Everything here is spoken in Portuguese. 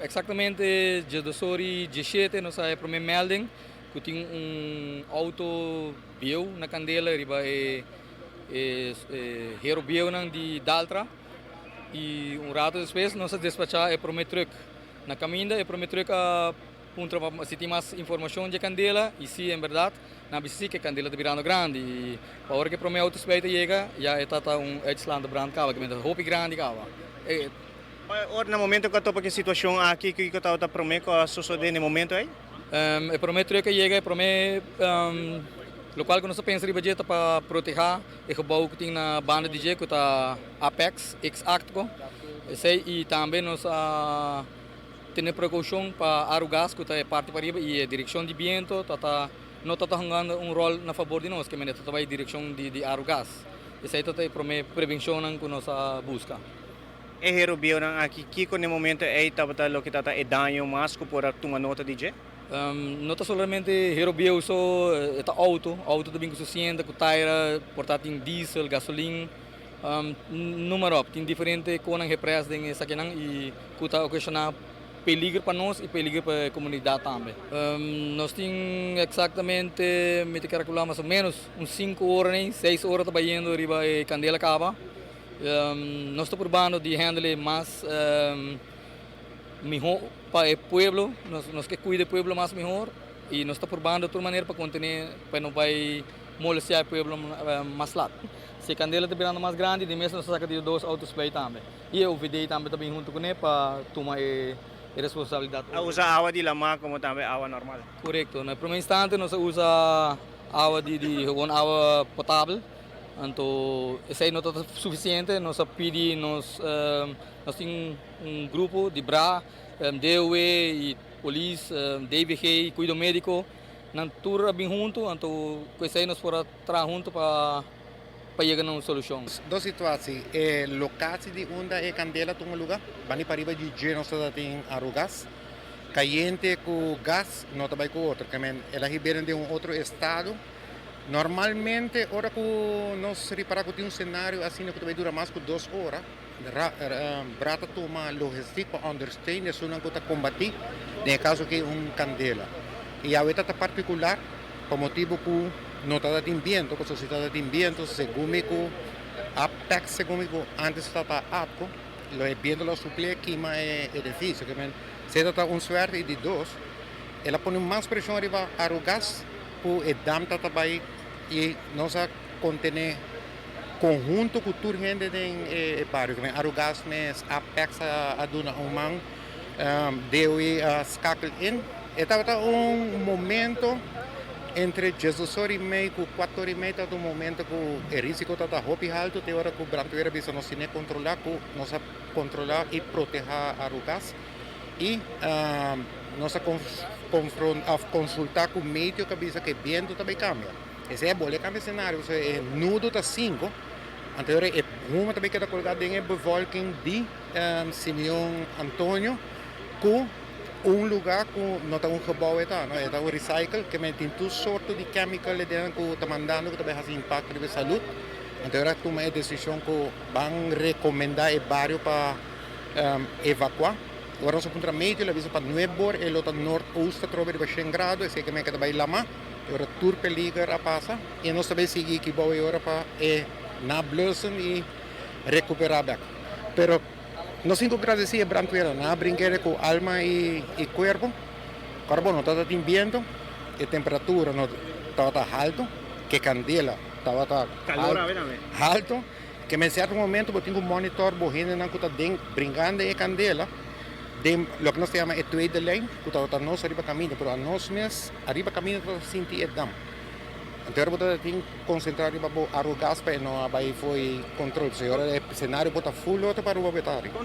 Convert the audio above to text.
Exatamente, dia do Sori, 17, nós saímos para uma melding, que tinha auto bio na Candela, riba hero bio de Daltra, e rato depois nós despachar para uma truck. Na caminho, para uma truck se tem mais informação de Candela, e se é verdade, na BC que Candela está virando grande, e a hora que para o meu auto chega, já está Edgeland brand cava, que é roupa grande cava. Ora, no momento que eu estou para que situação aqui que eu estava prometendo que suceder no momento aí? Eu prometo que chega, eu prometo local que nós pensamos que para proteger o gebouw que tem na banda de jeito que está Apex, X-Actico, e também nós temos precaução para arugas que está parte para riba e a direção de vento não está jogando rol na favor de nós, que é a direção de arugas. Isso aí está prometo prevenção que nós busca. É herobio aqui que no momento aí estava o que está é dano mais que por tomar nota de jeito? Não está somente herobio só está auto também que suficiente, que tire, portanto tem diesel, gasolina, número tem diferente coisas que preço tem essa aqui e que está ocasionar peligro para nós e peligro para a comunidade também. Nós temos exatamente, me te calcular mais ou menos, uns 5 horas, 6 horas trabalhando arriba a Candela Cava. Nós estamos probando de handle mais melhor para o povo, nós que cuida do povo mais melhor e nós estamos probando de toda maneira para conter, para não vai molestar o povo mais lá. Se a Candela está virando mais grande, de mesmo nós saca de 2 autos para também. E eu videi também junto com ele para tomar a responsabilidade. Usa água de lama como também água normal? Correto. No primeiro instante nós usa água água potável. Então, isso aí não está suficiente, nós pedimos, nós temos grupo de BRA, DOE, e polícia, DVG, cuido médico, nós todos bem juntos, então isso aí nós podemos trabalhar juntos para chegar a uma solução. Duas situações, locação de onde é Candela tem um lugar, vani para riba de G nós tem arugas, caliente com gás, não trabalha com outro, que ela ribeira de outro estado. Normalmente, ora que nós reparamos que tem cenário assim que vai durar mais que 2 horas, brata toma logística para understand, isso não está combatir, no caso que Candela. E a outra particular, por motivo que não está tendo vento, porque se está tendo vento, segundo que Apex, segundo que antes estava apto, o vento lo suple aqui mais edifício, que se está suerte de 2, ela põe mais pressão arriba ao gás, o dam também e nós contém conjunto cultura gente em barrio que arugas mes Apex a duna man deu e skakel in estava momento entre Jesus e meio com 4 horas e meia do momento que o risco está hopi alto te hora que o branco bisa nós nem controlar que nós controlar e proteger arugas e nós consultar com o médico que bisa que o vento também cambia. Esse é bom, ele cambia o cenário, é nudo está 5, anterior é uma também que está colocada em bevolking de Simeão Antônio, com lugar que não está gebouw, está recycle, que tem todas sortes de químicos que está mandando, que também faz impacto na saúde. Anterior toma a decisão que vão recomendar o bairro para evacuar. Agora nós encontramos meio, avisa para Nuebor, e o norte-oeste trova de 100 graus, e que me queda bem lá, agora tur peligar a passa, e nós também seguimos que boa hora para na blusen e recuperar back. Pero nós sinto agradecer a Branqueira, na brinqueira com alma e corpo, carbono está em vento, a temperatura não está alto, que Candela estava alto, que em certo momento eu tenho um monitor, não está brincando em Candela. Lo que nós chamamos de tweede lijn, que está nós arriba caminho, mas nós mesmos arriba caminho para sentir o dam. Então eu vou ter concentrar arriba o arugas para não vai foi controle. Se agora o cenário bota full outro para o batalha.